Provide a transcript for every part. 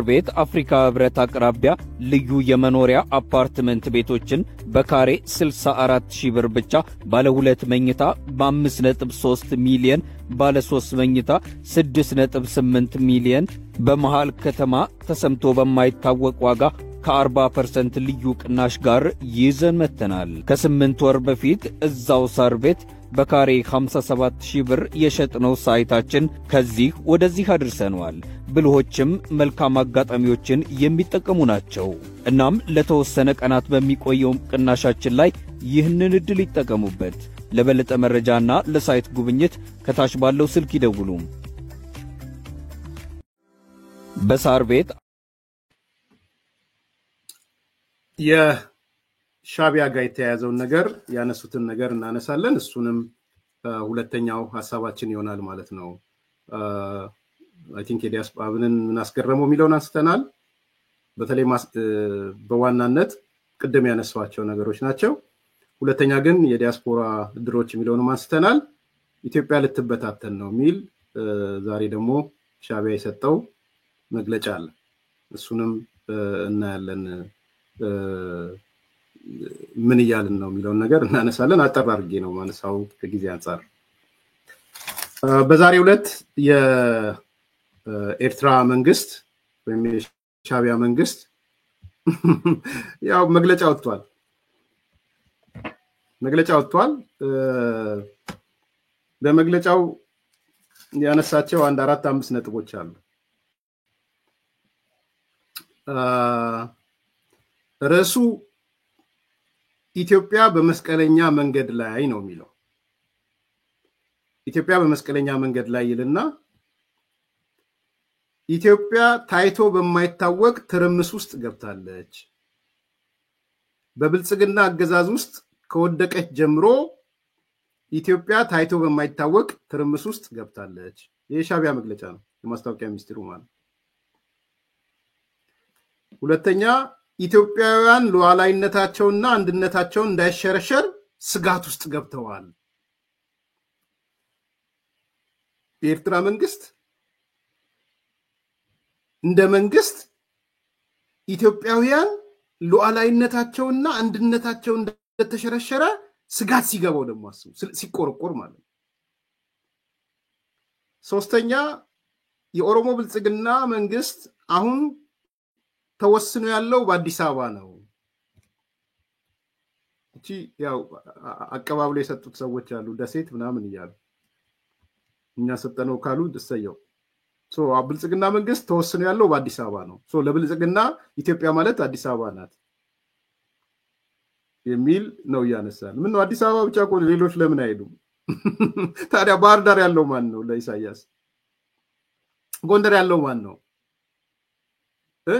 ቤት አፍሪካ ህብረት አቅራቢያ ልዩ የመኖሪያ አፓርትመንት ቤቶችን በካሬ 64000 ብር ብቻ ባለ 2 መኝታ በ5.3 ሚሊዮን ባለ 3 መኝታ 6.8 ሚሊዮን በመሃል ከተማ ተሰምቶ በማይታወቅ ዋጋ ከ40% ልዩ ቅናሽ ጋር ይዘን መተናል። ከ8 ወር በፊት እዛው ሳር ቤት በካሬ 57000 ብር የሸጥነው ሳይታችን ከዚህ ወደዚህ አድርሰናል። ብልሆችም መልካም አጋጣሚዎችን የሚጠቀሙ ናቸው። እናም ለተወሰነ ቀናት በሚቆየው ቅናሻችን ላይ ይህንን እድል ይጠቀሙበት። ለበለጠ መረጃና ለሳይት ጉብኝት ከታች ባለው ስልክ ይደውሉ። በሳር ቤት የሻቢያ ጋር የተያያዘውን ነገር ያነሱትን ነገር እናነሳለን። እሱንም ሁለተኛው ሐሳባችን ይሆናል ማለት ነው። I think የዲያስፖራ አብንን ምን አስገረመው የሚለውን አንስተናል። በተለይ በዋናነት ቅድም ያነሷቸው ነገሮች ናቸው። ሁለተኛ ግን የዲያስፖራ ድሮች የሚለውንም አንስተናል። ኢትዮጵያ ልትበታተን ነው የሚል ዛሬ ደግሞ ሻቢያ የሰጠው መግለጫ አለ። እሱንም እናያለን። ምን ይያልን ነው የሚለውን ነገር እናነሳለን። አጠር አድርጌ ነው ማነሳው ከጊዜ አንፃር። በዛሬው ዕለት የኤርትራ መንግስት ወይም የሻቢያ መንግስት ያው መግለጫ ወጥቷል። በመግለጫው ያነሳቸው 4-5 ነጥቦች አሉ። ርዕሱ ኢትዮጵያ በመስቀለኛ መንገድ ላይ ነው የሚለው። ኢትዮጵያ በመስቀለኛ መንገድ ላይ ይልና ኢትዮጵያ ታይቶ በማይታወቅ ትርምስ ውስጥ ገብታለች። በብልጽግና አገዛዝ ውስጥ ከወደቀች ጀምሮ ኢትዮጵያ ታይቶ በማይታወቅ ትርምስ ውስጥ ገብታለች። የሻቢያ መግለጫ ነው፣ የማስታወቂያ ሚኒስትሩ ማለት። ሁለተኛ ኢትዮጵያውያን ሉዓላዊነታቸውና አንድነታቸውን እንዳይሸረሸር ስጋት ውስጥ ገብተዋል። የኤርትራ መንግስት እንደ መንግስት ኢትዮጵያውያን ሉዓላዊነታቸውና አንድነታቸው እንደተሸረሸረ ስጋት ሲገባው ደግሞ አስቡ፣ ሲቆረቆር ማለት ነው። ሶስተኛ የኦሮሞ ብልጽግና መንግስት አሁን ተወስኖ ያለው በአዲስ አበባ ነው። እቺ ያው አቀባብሎ የሰጡት ሰዎች አሉ፣ ደሴት ምናምን ይያሉ እኛ ሰጠነው ካሉ ደሰየው። ብልጽግና መንግስት ተወስኖ ያለው በአዲስ አበባ ነው። ለብልጽግና ኢትዮጵያ ማለት አዲስ አበባ ናት የሚል ነው ያነሳል። ምን ነው አዲስ አበባ ብቻ እኮ ሌሎች ለምን አይሉም? ታዲያ ባህር ዳር ያለው ማን ነው? ለኢሳያስ ጎንደር ያለው ማን ነው?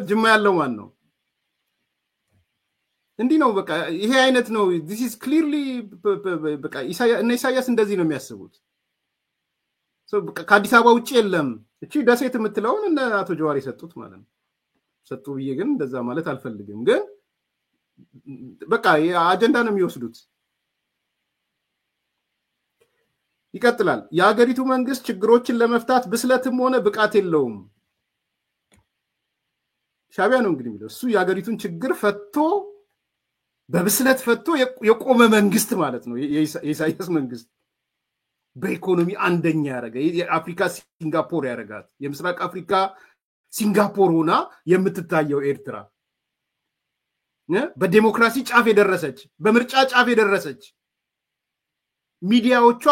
ጅማ ያለው ማን ነው? እንዲህ ነው በቃ። ይሄ አይነት ነው። this is clearly በቃ ኢሳያስ እንደዚህ ነው የሚያስቡት። ከአዲስ አበባ ውጪ የለም። እቺ ደሴት የምትለውን እነ አቶ ጀዋር የሰጡት ማለት ነው። ሰጡ ብዬ ግን እንደዛ ማለት አልፈልግም። ግን በቃ አጀንዳ ነው የሚወስዱት። ይቀጥላል። የሀገሪቱ መንግስት ችግሮችን ለመፍታት ብስለትም ሆነ ብቃት የለውም። ሻቢያ ነው እንግዲህ የሚለው። እሱ የሀገሪቱን ችግር ፈቶ በብስለት ፈቶ የቆመ መንግስት ማለት ነው። የኢሳያስ መንግስት በኢኮኖሚ አንደኛ ያደረገ የአፍሪካ ሲንጋፖር ያደረጋት የምስራቅ አፍሪካ ሲንጋፖር ሆና የምትታየው ኤርትራ በዲሞክራሲ ጫፍ የደረሰች በምርጫ ጫፍ የደረሰች ሚዲያዎቿ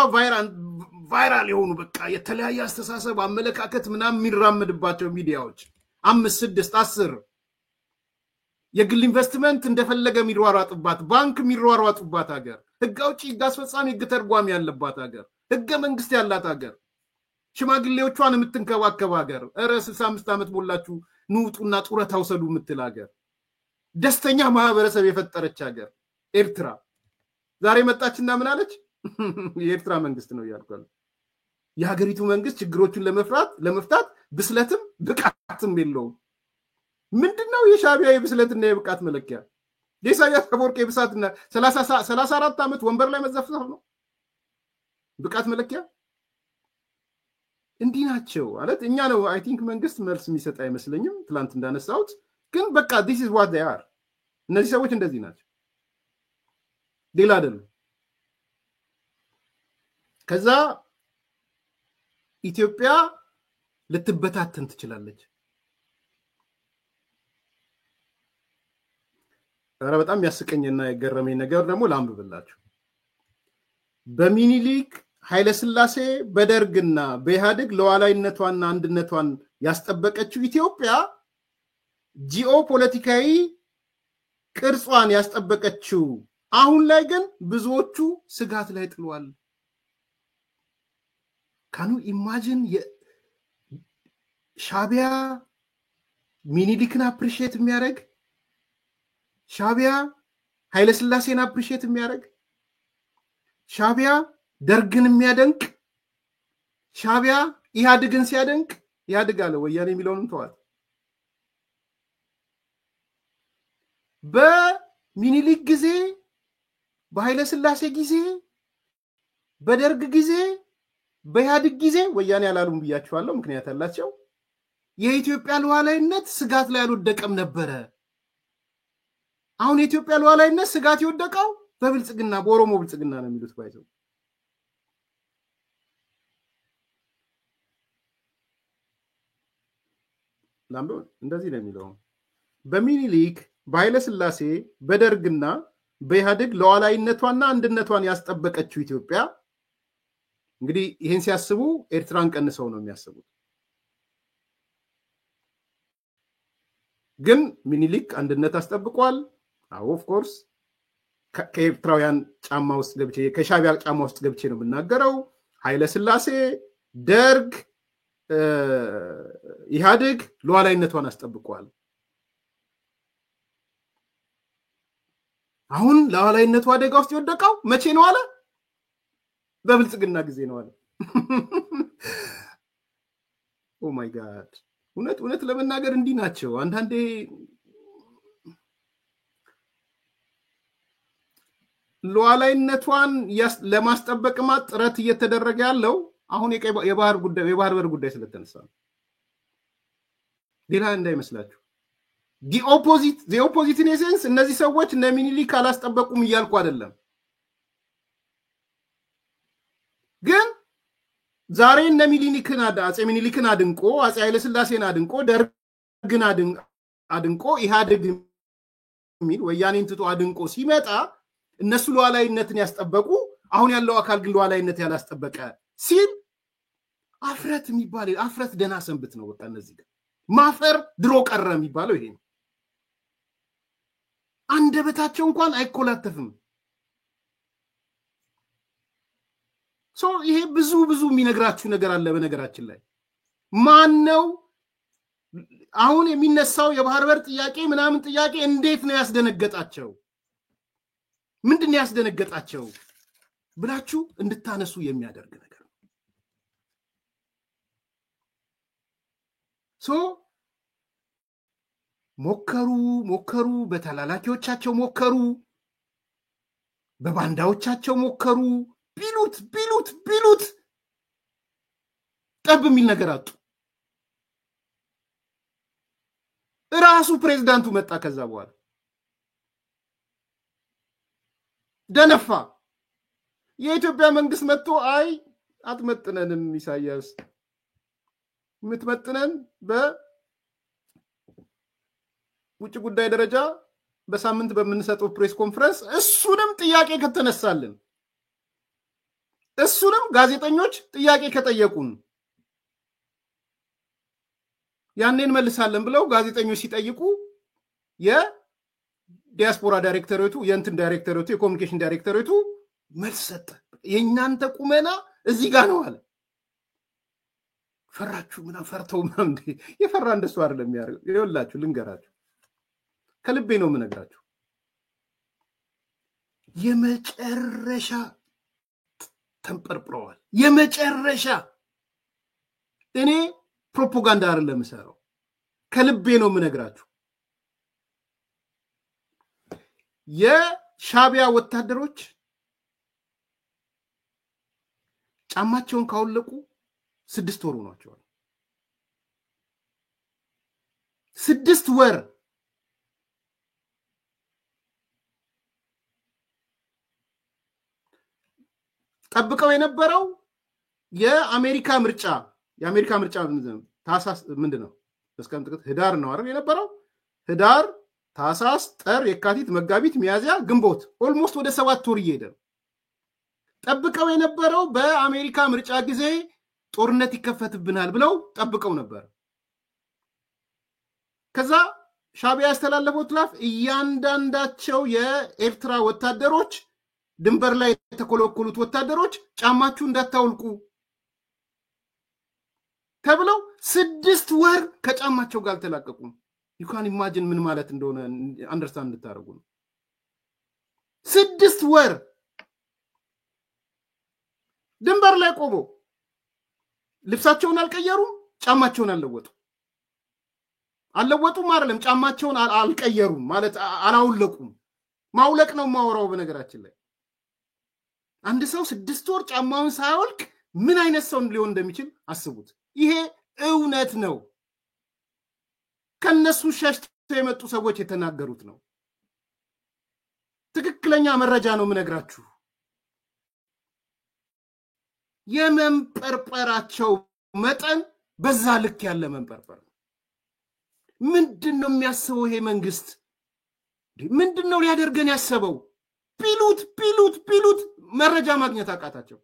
ቫይራል የሆኑ በቃ የተለያየ አስተሳሰብ አመለካከት ምናምን የሚራመድባቸው ሚዲያዎች 5 6 10 የግል ኢንቨስትመንት እንደፈለገ የሚሯሯጥባት ባንክ የሚሯሯጡባት ሀገር ህግ አውጪ ህግ አስፈጻሚ ህግ ተርጓሚ ያለባት ሀገር ህገ መንግስት ያላት ሀገር ሽማግሌዎቿን የምትንከባከብ ሀገር 65 ዓመት ሞላችሁ ንውጡና ጡረታ ውሰዱ የምትል ሀገር ደስተኛ ማህበረሰብ የፈጠረች ሀገር ኤርትራ ዛሬ መጣችና ምን አለች? የኤርትራ መንግስት ነው ያልኳል። የሀገሪቱ መንግስት ችግሮችን ለመፍታት ብስለትም ብቃትም የለውም። ምንድነው የሻቢያ የብስለትና የብቃት መለኪያ? የኢሳያስ አፈወርቂ የብሳትና 34 ዓመት ወንበር ላይ መዘፍዘፍ ነው ብቃት መለኪያ? እንዲህ ናቸው ማለት እኛ ነው አይ ቲንክ መንግስት መልስ የሚሰጥ አይመስለኝም ትላንት እንዳነሳሁት ግን በቃ this is what they are እነዚህ ሰዎች እንደዚህ ናቸው ሌላ አይደለም ከዛ ኢትዮጵያ ልትበታተን ትችላለች አረ በጣም ያስቀኝና የገረመኝ ነገር ደግሞ ላምብላችሁ በሚኒሊክ ኃይለ ሥላሴ በደርግና በኢህአዴግ ለዋላይነቷና አንድነቷን ያስጠበቀችው ኢትዮጵያ ጂኦፖለቲካዊ ቅርጿን ያስጠበቀችው አሁን ላይ ግን ብዙዎቹ ስጋት ላይ ጥሏል ካኑ ኢማጂን ሻቢያ ሚኒሊክን አፕሪሺየት የሚያደርግ ሻቢያ ኃይለ ሥላሴን አፕሪሺየት የሚያደርግ ሻቢያ ደርግን የሚያደንቅ ሻቢያ ኢህአዴግን ሲያደንቅ ኢህአዴግ አለ ወያኔ የሚለውንም ተዋል በሚኒሊክ ጊዜ በኃይለ ሥላሴ ጊዜ በደርግ ጊዜ በኢህአዴግ ጊዜ ወያኔ አላሉም ብያችኋለሁ ምክንያት አላቸው የኢትዮጵያ ሉዓላዊነት ስጋት ላይ አልወደቀም ነበር አሁን የኢትዮጵያ ሉዓላዊነት ስጋት ይወደቀው በብልጽግና በኦሮሞ ብልጽግና ነው የሚሉት ባይዘው ላምዶ እንደዚህ ነው የሚለው በሚኒሊክ በኃይለ ሥላሴ በደርግና በኢህአዴግ ሉዓላዊነቷና አንድነቷን ያስጠበቀችው ኢትዮጵያ እንግዲህ ይሄን ሲያስቡ ኤርትራን ቀንሰው ነው የሚያስቡት ግን ሚኒሊክ አንድነት አስጠብቋል አዎ ኦፍ ኮርስ ከኤርትራውያን ጫማ ውስጥ ገብቼ ከሻቢያ ጫማ ውስጥ ገብቼ ነው የምናገረው ኃይለ ሥላሴ ደርግ ኢህአዴግ ሉዓላዊነቷን አስጠብቋል አሁን ሉዓላዊነቷ አደጋ ውስጥ ይወደቀው መቼ ነው አለ በብልጽግና ጊዜ ነው አለ ኦ ማይ ጋድ እውነት ለመናገር እንዲህ ናቸው አንዳንዴ ሉዓላዊነቷን ለማስጠበቅማ ጥረት እየተደረገ ያለው አሁን የባህር በር ጉዳይ ስለተነሳ ሌላ እንዳይመስላችሁ the opposite in essence እነዚህ ሰዎች እነ ሚኒሊክ አላስጠበቁም እያልኩ አይደለም ግን ዛሬ እነ ሚኒሊክን አፄ ሚኒሊክን አድንቆ አፄ ኃይለ ሥላሴን አድንቆ ደርግን አድንቆ ኢህአዴግ ሚል ወያኔን ትቶ አድንቆ ሲመጣ እነሱ ሉዓላዊነትን ያስጠበቁ አሁን ያለው አካል ግን ሉዓላዊነት ያላስጠበቀ ሲል አፍረት የሚባል አፍረት ደና ሰንብት ነው በቃ እነዚህ ጋር ማፈር ድሮ ቀረ የሚባለው ይሄ ነው አንደበታቸው እንኳን አይኮላተፍም ይሄ ብዙ የሚነግራችሁ ነገር አለ በነገራችን ላይ ማን ነው አሁን የሚነሳው የባህር በር ጥያቄ ምናምን ጥያቄ እንዴት ነው ያስደነገጣቸው ምንድነው ያስደነገጣቸው ብላችሁ እንድታነሱ የሚያደርግ ነገር ሞከሩ በተላላኪዎቻቸው ሞከሩ በባንዳዎቻቸው ሞከሩ ቢሉት ጠብ የሚል ነገር አጡ ራሱ ፕሬዝዳንቱ መጣ ከዛ በኋላ ደነፋ የኢትዮጵያ መንግስት መጥቶ አይ አትመጥነንም ኢሳያስ ምትመጥነን በውጭ ጉዳይ ደረጃ በሳምንት በመንሰጠው ፕሬስ ኮንፈረንስ እሱንም ጥያቄ ከተነሳልን እሱንም ጋዜጠኞች ጥያቄ ከጠየቁን ያንን መልሳለን ብለው ጋዜጠኞች ሲጠይቁ የዲያስፖራ ዳይሬክተሮቱ የእንትን ዳይሬክተሮቱ የኮሙኒኬሽን ዳይሬክተሮቱ መልስ ሰጠ የኛንተ ቁመና እዚህ ጋር ነው አለ ፈራችሁ ምና ፈርተው ምናምን የፈራ እንደሱ አይደለም የሚያደርገው ይኸውላችሁ ልንገራችሁ ከልቤ ነው የምነግራችሁ የመጨረሻ ተንጠርጥረዋል የመጨረሻ እኔ ፕሮፓጋንዳ አይደለም ሰራው ከልቤ ነው የምነግራችሁ የሻቢያ ወታደሮች ጫማቸውን ካወለቁ 6 ወር ሆኗቸዋል። 6 ወር ጠብቀው የነበረው የአሜሪካ ምርጫ ታሳስ ምንድነው እስከም ጥቅት ህዳር ነው አይደል የነበረው ህዳር ታሳስ ጥር የካቲት መጋቢት ሚያዝያ ግንቦት ኦልሞስት ወደ 7 ወር እየሄደ ጠብቀው የነበረው በአሜሪካ ምርጫ ጊዜ ጦርነት ይከፈትብናል ብለው ጠብቀው ነበር። ከዛ ሻዕቢያ ያስተላለፈው ትላፍ እያንዳንዳቸው የኤርትራ ወታደሮች ድንበር ላይ የተኮለኮሉት ወታደሮች ጫማችሁ እንዳታውልቁ ተብለው 6 ወር ከጫማቸው ጋር ተላቀቁ። you can imagine ምን ማለት እንደሆነ አንደርስታንድ እንድታረጉ ነው። 6 ወር ድንበር ላይ ቆሞ ልብሳቸውን አልቀየሩም፣ ጫማቸውን አልለወጡም አይደለም ጫማቸውን አልቀየሩም ማለት አላውለቁም። ማውለቅ ነው ማወራው። በነገራችን ላይ አንድ ሰው 6 ወር ጫማውን ሳያወልቅ ምን አይነት ሰው ሊሆን እንደሚችል አስቡት። ይሄ እውነት ነው። ከነሱ ሸሽተው የመጡ ሰዎች የተናገሩት ነው። ትክክለኛ መረጃ ነው የምነግራችሁ። የመንጠርጠራቸው መጠን በዛ ልክ ያለ መንጠርጠር ነው። ምንድነው የሚያስበው ይሄ መንግስት? ምንድነው ሊያደርገን ያሰበው? ፒሉት መረጃ ማግኘት አቃታቸው።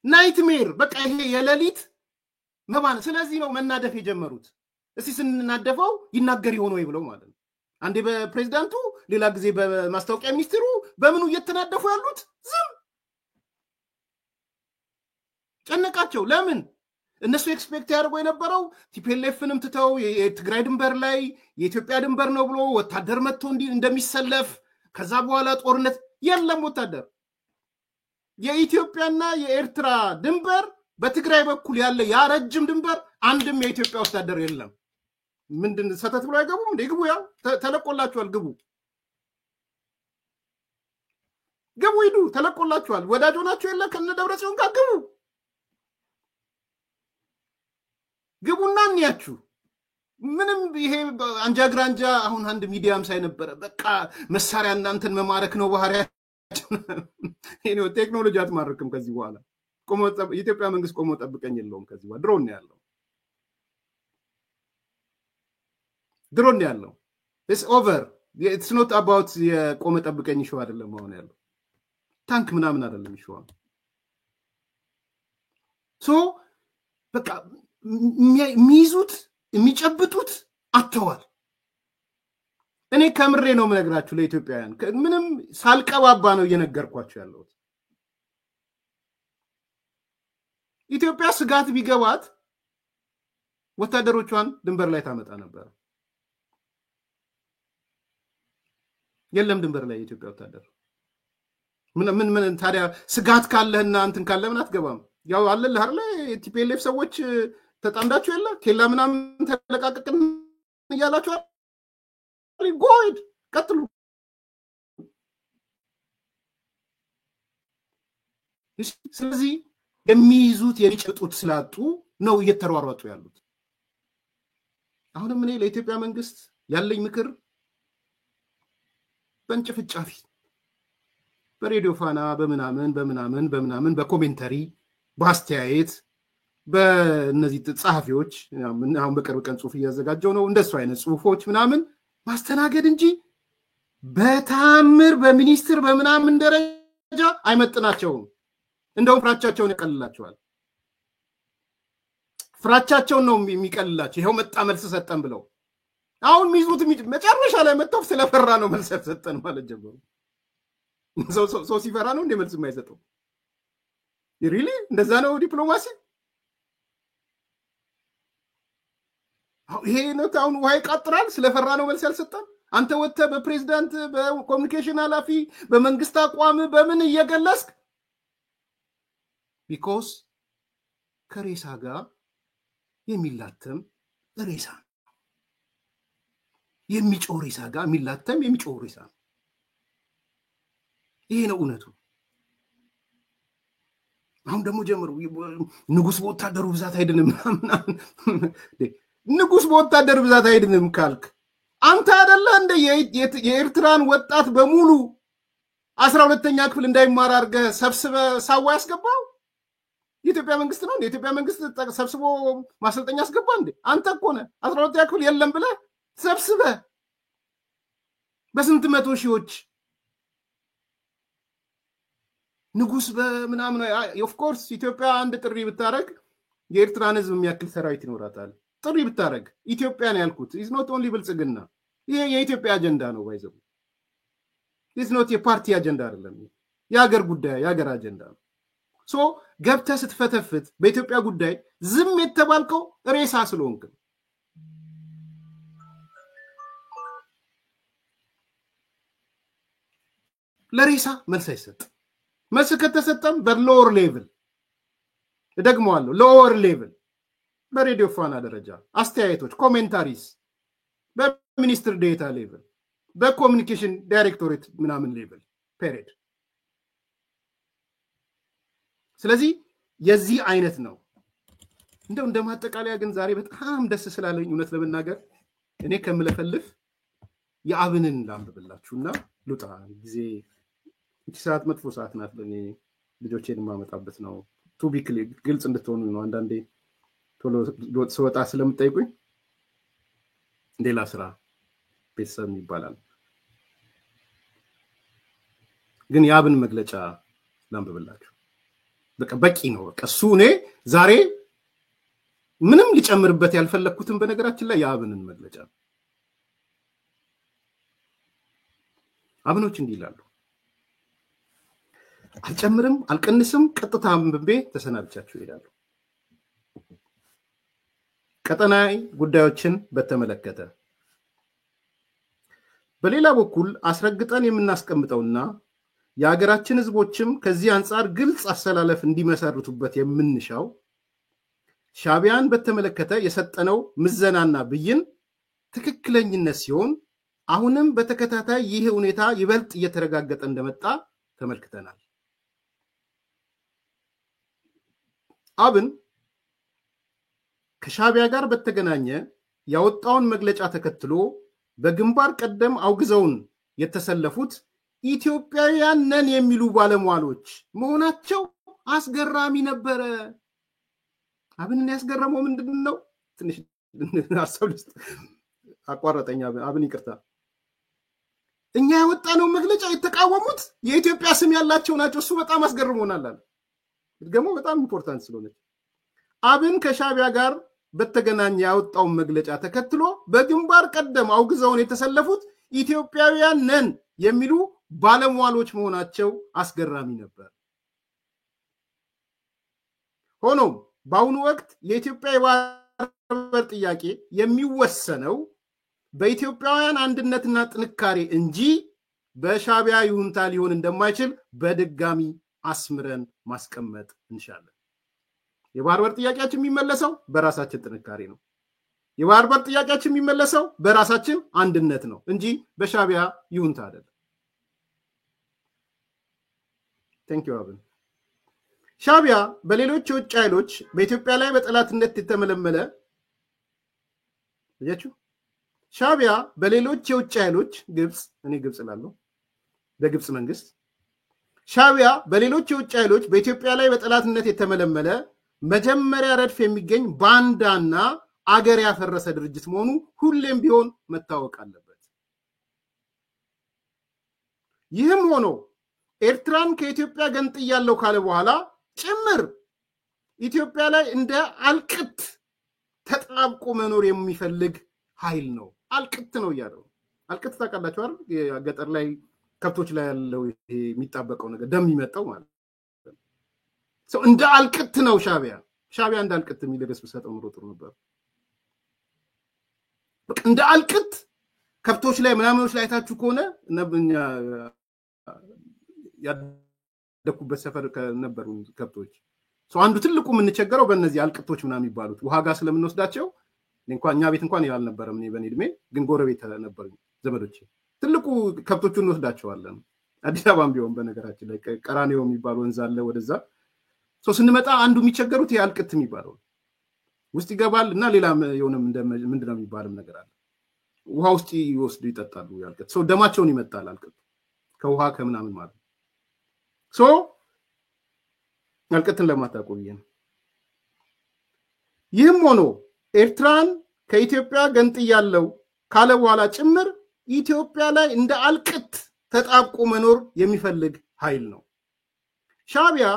ናይትሜር በቃ ይሄ የሌሊት መባን። ስለዚህ ነው መናደፍ የጀመሩት። እስቲ ስንናደፈው ይናገር ይሆን ወይ ብለው ማለት ነው። አንዴ በፕሬዝዳንቱ ሌላ ጊዜ በማስታወቂያ ሚኒስትሩ በምኑ እየተናደፉ ያሉት ዝም ጨነቃቸው። ለምን? እነሱ ኤክስፔክት ያደርጉ የነበረው ቲፒኤልኤፍንም ትተው የትግራይ ድንበር ላይ የኢትዮጵያ ድንበር ነው ብሎ ወታደር መጥቶ እንደሚሰለፍ ከዛ በኋላ ጦርነት የለም። ወታደር የኢትዮጵያና የኤርትራ ድንበር በትግራይ በኩል ያለ ያረጅም ድንበር አንድም የኢትዮጵያ ወታደር የለም። ምንድን ሰተት ብሎ አይገቡም እንዴ? ግቡ፣ ያው ተለቆላችኋል። ግቡ ሂዱ፣ ተለቆላችኋል። ወዳጅ ሆናችሁ የለ ከነ ደብረጽዮን ጋር ግቡና እንያችሁ። ምንም ይሄ አንጃ ግራንጃ አሁን አንድ ሚዲያም ሳይነበረ በቃ መሳሪያ እናንተን መማረክ ነው ባህሪያቸው። ይሄው ቴክኖሎጂ አትማርክም ከዚህ በኋላ። የኢትዮጵያ መንግስት ቆሞ ጠብቀኝ የለውም ከዚህ በኋላ። ድሮን ያለው it's over. it's not about የቆመ ጠብቀኝ ሾው አይደለም አሁን ያለው። ታንክ ምናምን አይደለም ሾው። ሶ በቃ የሚይዙት የሚጨብጡት አጥተዋል። እኔ ከምሬ ነው የምነግራችሁ ለኢትዮጵያውያን። ምንም ሳልቀባባ ነው እየነገርኳችሁ ያለሁት። ኢትዮጵያ ስጋት ቢገባት ወታደሮቿን ድንበር ላይ ታመጣ ነበር። የለም ድንበር ላይ የኢትዮጵያ ወታደር። ምን ታዲያ ስጋት ካለህና እንትን ካለ ምን አትገባም? ያው አለልህ አይደል? ቲፒኤልኤፍ ሰዎች ተጣምዳችሁ የለ ኬላ ምናምን ተለቃቀቅን እያላችሁ ጎይድ ቀጥሉ። ስለዚህ የሚይዙት የሚጨጡት ስላጡ ነው እየተሯሯጡ ያሉት። አሁንም እኔ ለኢትዮጵያ መንግስት ያለኝ ምክር በእንጭፍጫፊ በሬዲዮ ፋና በምናምን በኮሜንተሪ በአስተያየት በእነዚህ ጸሐፊዎች አሁን በቅርብ ቀን ጽሁፍ እያዘጋጀው ነው እንደሱ አይነት ጽሁፎች ምናምን ማስተናገድ እንጂ በታምር በሚኒስትር በምናምን ደረጃ አይመጥናቸውም። እንደውም ፍራቻቸውን ያቀልላቸዋል። ፍራቻቸውን ነው የሚቀልላቸው። ይሄው መጣ መልስ ሰጠን ብለው አሁን ሚዙት መጨረሻ ላይ መጣው ስለፈራ ነው መልስ ሰጠን ማለት ጀመሩ። ሰው ሲፈራ ነው እንደ መልስ የማይሰጠው። ሪሊ እንደዛ ነው ዲፕሎማሲ? ይሄ ነው አሁን ውሃ ይቃጥራል። ስለፈራ ነው መልስ ያልሰጠን። አንተ ወጥተህ በፕሬዝዳንት በኮሙኒኬሽን ኃላፊ በመንግስት አቋም በምን እየገለጽክ ቢኮዝ ከሬሳ ጋር የሚላተም ሬሳ የሚጮህ ሬሳ ጋር የሚላተም የሚጮህ ሬሳ። ይሄ ነው እውነቱ። አሁን ደግሞ ጀምሩ ንጉስ በወታደሩ ብዛት አይድንም ንጉስ በወታደሩ ብዛት አይድንም ካልክ አንተ አይደለ እንደ የኤርትራን ወጣት በሙሉ 12ኛ ክፍል እንዳይማር አድርገህ ሰብስበ ሳዋ ያስገባው የኢትዮጵያ መንግስት ነው እንዴ? የኢትዮጵያ መንግስት ሰብስቦ ማሰልጠኛ ያስገባ እንዴ? አንተ እኮ ነህ 12ኛ ክፍል የለም ብለህ ሰብስበ በስንት መቶ ሺዎች ንጉስ በምናምን ኦፍ ኮርስ ኢትዮጵያ አንድ ጥሪ ብታረግ የኤርትራን ህዝብ የሚያክል ሰራዊት ይኖራታል። ጥሪ ብታረግ ኢትዮጵያን ያልኩት ኢዝ ኖት ኦንሊ ብልጽግና ይሄ የኢትዮጵያ አጀንዳ ነው ባይዘው ኢዝ ኖት የፓርቲ አጀንዳ አይደለም የሀገር ጉዳይ የሀገር አጀንዳ ነው። ሶ ገብተህ ስትፈተፍት በኢትዮጵያ ጉዳይ ዝም የተባልከው ሬሳ ስለሆንክ ለሬሳ መልስ አይሰጥ መልስ ከተሰጠም በሎወር ሌቭል ደግሞዋለሁ ሎወር ሌቭል በሬዲዮ ፋና ደረጃ አስተያየቶች ኮሜንታሪስ በሚኒስትር ዴታ ሌቭል በኮሙኒኬሽን ዳይሬክቶሬት ምናምን ሌቭል ፔሪድ ስለዚህ የዚህ አይነት ነው እንደው እንደማጠቃለያ ግን ዛሬ በጣም ደስ ስላለኝ እውነት ለመናገር እኔ ከምለፈልፍ የአብንን ላምብላችሁና ሉጣ ጊዜ ሰዓት መጥፎ ሰዓት ናት ለኔ ልጆቼን ማመጣበት ነው ቱ ቢ ግልጽ እንድትሆኑ ነው አንዳንዴ ቶሎ ስወጣ ስለምጠይቁኝ ሌላ ስራ ቤተሰብ ይባላል ግን የአብን መግለጫ ላምብላችሁ በቂ ነው በቃ እሱ እኔ ዛሬ ምንም ሊጨምርበት ያልፈለኩትን በነገራችን ላይ የአብንን መግለጫ አብኖች እንዲህ ይላሉ አልጨምርም አልቀንስም ቀጥታ አንብቤ ተሰናብቻችሁ ይላሉ ቀጠናዊ ጉዳዮችን በተመለከተ በሌላ በኩል አስረግጠን የምናስቀምጠውና የሀገራችን ህዝቦችም ከዚህ አንፃር ግልጽ አሰላለፍ እንዲመሰርቱበት የምንሻው ሻቢያን በተመለከተ የሰጠነው ምዘናና ብይን ትክክለኝነት ሲሆን አሁንም በተከታታይ ይህ ሁኔታ ይበልጥ እየተረጋገጠ እንደመጣ ተመልክተናል አብን ከሻቢያ ጋር በተገናኘ ያወጣውን መግለጫ ተከትሎ በግንባር ቀደም አውግዘውን የተሰለፉት ኢትዮጵያውያን ነን የሚሉ ባለሟሎች መሆናቸው አስገራሚ ነበር አብንን ያስገረመው ምንድነው ትንሽ አሰብልስት አቋረጠኛ አብን ይቅርታ እኛ ያወጣነው መግለጫ የተቃወሙት የኢትዮጵያ ስም ያላቸው ናቸው እሱ በጣም አስገርሞናል አለ ደግሞ በጣም ኢምፖርታንት ስለሆነ አብን ከሻቢያ ጋር በተገናኘ ያወጣው መግለጫ ተከትሎ በግንባር ቀደም አውግዘውን የተሰለፉት ኢትዮጵያውያን ነን የሚሉ ባለሟሎች መሆናቸው አስገራሚ ነበር ሆኖም በአሁኑ ወቅት የኢትዮጵያ የባህር ጥያቄ የሚወሰነው በኢትዮጵያውያን አንድነትና ጥንካሬ እንጂ በሻቢያ ይሁንታ ሊሆን እንደማይችል በድጋሚ አስምረን ማስቀመጥ እንሻለን የባህር በር ጥያቄያችን የሚመለሰው በራሳችን ጥንካሬ ነው የባህር በር ጥያቄያችን የሚመለሰው በራሳችን አንድነት ነው እንጂ በሻቢያ ይሁንታ አይደለም Thank you አብን ሻቢያ በሌሎች የውጭ ኃይሎች በኢትዮጵያ ላይ በጠላትነት የተመለመለ እያችሁ ሻቢያ በሌሎች የውጭ ኃይሎች ግብጽ እኔ ግብጽ ላለው በግብጽ መንግስት ሻቢያ በሌሎች የውጭ ኃይሎች በኢትዮጵያ ላይ በጠላትነት የተመለመለ መጀመሪያ ረድፍ የሚገኝ ባንዳና አገር ያፈረሰ ድርጅት መሆኑ ሁሌም ቢሆን መታወቅ አለበት ይህም ሆኖ ኤርትራን ከኢትዮጵያ ገንጥያለው ካለ በኋላ ጭምር ኢትዮጵያ ላይ እንደ አልቅት ተጣብቆ መኖር የሚፈልግ ኃይል ነው አልቅት ነው ያለው አልቅት ታውቃላችሁ አይደል ገጠር ላይ ከብቶች ላይ ያለው የሚጣበቀው ነገር ደም ይመጣው ማለት ሰው እንደ አልቅት ነው ሻቢያ እንደ አልቅት የሚለገስ በሰጠው ኑሮ ጥሩ ነበር በቃ እንደ አልቅት ከብቶች ላይ ምናምኖች ላይ ታችሁ ከሆነ ነብኛ ያደኩበት ሰፈር ከነበሩ ከብቶች ሰው አንዱ ትልቁ የምንቸገረው በእነዚህ አልቅቶች ምናምን ይባሉት ውሃ ጋር ስለምንወስዳቸው እንኳን እኛ ቤት እንኳን ያልነበረም እኔ በኔ እድሜ ግን ጎረቤት ነበር ዘመዶቼ ትልቁ ከብቶቹን እንወስዳቸዋለን አዲስ አበባም ቢሆን በነገራችን ላይ ቀራኒዮ የሚባል ወንዝ አለ ወደዛ ስንመጣ አንዱ የሚቸገሩት ያልቅት የሚባለው ውስጥ ይገባል እና ሌላ የሆነም ምንድነው የሚባልም ነገር አለ። ውሃ ውስጥ ይወስዱ ይጠጣሉ ያልቅት። ደማቸውን ይመጣል አልቅት ከውሃ ከምናምን ማለት ያልቅትን ለማታውቁ ብዬ ነው። ይህም ሆኖ ኤርትራን ከኢትዮጵያ ገንጥያለው ካለ በኋላ ጭምር ኢትዮጵያ ላይ እንደ አልቅት ተጣብቆ መኖር የሚፈልግ ኃይል ነው። ሻዕቢያ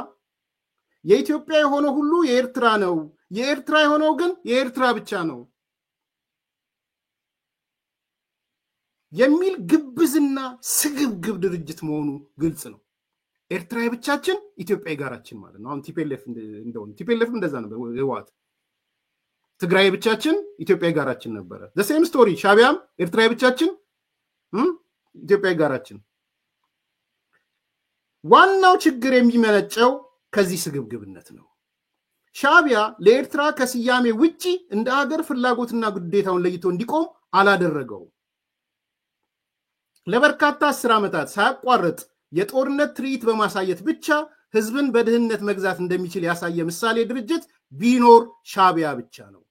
የኢትዮጵያ የሆነ ሁሉ የኤርትራ ነው፣ የኤርትራ የሆነው ግን የኤርትራ ብቻ ነው የሚል ግብዝና ስግብግብ ድርጅት መሆኑ ግልጽ ነው። ኤርትራ የብቻችን ኢትዮጵያ የጋራችን ማለት ነው። አሁን ቲፒኤልኤፍ እንደዛ ነበር። ህወሓት ትግራይ ብቻችን ኢትዮጵያ የጋራችን ነበረ። the same story ሻዕቢያም ኤርትራ የብቻችን ኢትዮጵያ የጋራችን። ዋናው ችግር የሚመነጨው ከዚህ ስግብግብነት ነው። ሻዕቢያ ለኤርትራ ከስያሜ ውጪ እንደ ሀገር ፍላጎትና ግዴታውን ለይቶ እንዲቆም አላደረገውም። ለበርካታ 10 ዓመታት ሳያቋርጥ የጦርነት ትርኢት በማሳየት ብቻ ህዝብን በድህነት መግዛት እንደሚችል ያሳየ ምሳሌ ድርጅት ቢኖር ሻዕቢያ ብቻ ነው።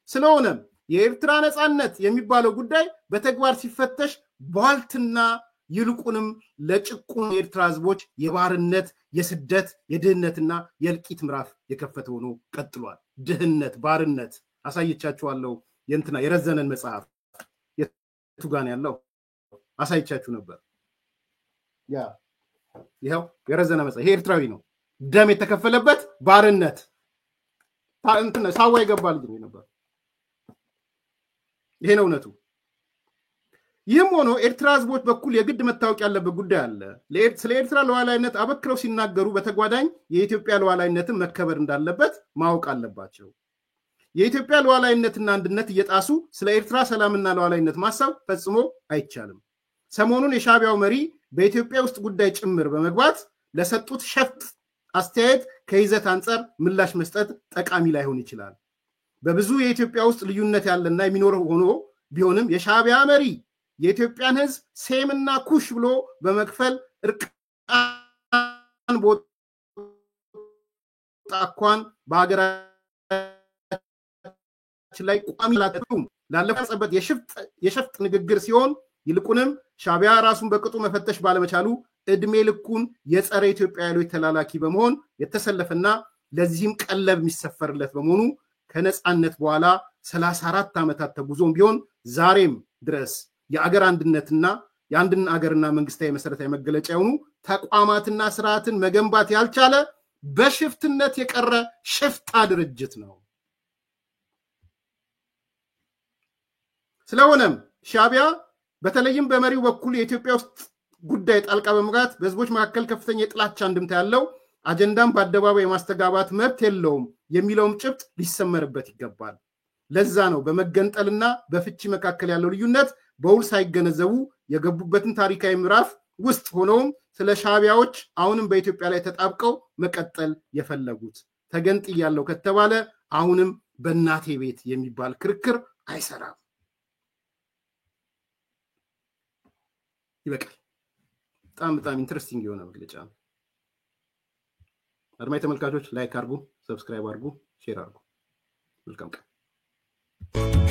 ስለሆነም የኤርትራ ነፃነት የሚባለው ጉዳይ በተግባር ሲፈተሽ ቧልትና ይልቁንም ለጭቁን የኤርትራ ህዝቦች የባርነት፣ የስደት፣ የድህነትና የእልቂት ምዕራፍ የከፈተ ሆኖ ቀጥሏል። ድህነት፣ ባርነት አሳይቻችኋለሁ። የረዘነን መጽሐፍ የቱ ጋር ያለው አሳይቻችሁ ነበር። ይሄው የረዘነ መጽሐፍ ይሄ ኤርትራዊ ነው። ደም የተከፈለበት ባርነት ሳዋ ይገባል ግን ነበር። ይሄ ነው እውነቱ። ይህም ሆኖ ኤርትራ ህዝቦች በኩል የግድ መታወቅ ያለበት ጉዳይ አለ። ስለ ኤርትራ ሉዓላዊነት አበክረው ሲናገሩ በተጓዳኝ የኢትዮጵያ ሉዓላዊነትን መከበር እንዳለበት ማወቅ አለባቸው። የኢትዮጵያ ሉዓላዊነትና አንድነት እየጣሱ ስለ ኤርትራ ሰላምና ሉዓላዊነት ማሰብ ፈጽሞ አይቻልም። ሰሞኑን የሻዕቢያው መሪ በኢትዮጵያ ውስጥ ጉዳይ ጭምር በመግባት ለሰጡት ሸፍጥ አስተያየት ከይዘት አንጻር ምላሽ መስጠት ጠቃሚ ላይሆን ይችላል። በብዙ የኢትዮጵያ ውስጥ ልዩነት ያለና የሚኖር ሆኖ ቢሆንም የሻዕቢያ መሪ የኢትዮጵያን ህዝብ ሴምና ኩሽ ብሎ በመክፈል እርቃን ቦታኳን በሀገራችን ላይ ቋሚ ላለፈጸበት የሸፍጥ ንግግር ሲሆን ይልቁንም ሻዕቢያ ራሱን በቅጡ መፈተሽ ባለመቻሉ እድሜ ልኩን የጸረ ኢትዮጵያ ኃይሎች ተላላኪ በመሆን የተሰለፈና ለዚህም ቀለብ የሚሰፈርለት በመሆኑ ከነፃነት በኋላ 34 ዓመታት ተጉዞም ቢሆን ዛሬም ድረስ የአገር አንድነትና የአንድን አገርና መንግስታዊ መሰረታዊ መገለጫ የሆኑ ተቋማትና ስርዓትን መገንባት ያልቻለ በሽፍትነት የቀረ ሽፍታ ድርጅት ነው። ስለሆነም ሻዕቢያ በተለይም በመሪው በኩል የኢትዮጵያ ውስጥ ጉዳይ ጣልቃ በመግባት በህዝቦች መካከል ከፍተኛ የጥላቻ እንድምታ ያለው አጀንዳም በአደባባይ የማስተጋባት መብት የለውም የሚለውም ጭብጥ ሊሰመርበት ይገባል። ለዛ ነው በመገንጠልና በፍቺ መካከል ያለው ልዩነት በውል ሳይገነዘቡ የገቡበትን ታሪካዊ ምዕራፍ ውስጥ ሆነውም ስለ ሻዕቢያዎች አሁንም በኢትዮጵያ ላይ ተጣብቀው መቀጠል የፈለጉት። ተገንጥያለሁ ከተባለ አሁንም በእናቴ ቤት የሚባል ክርክር አይሰራም። ይበቃል። በጣም ኢንትረስቲንግ የሆነ መግለጫ ነው። አድማጭ ተመልካቾች ላይክ አድርጉ፣ ሰብስክራይብ አድርጉ፣ ሼር አድርጉ። መልካም ቀን።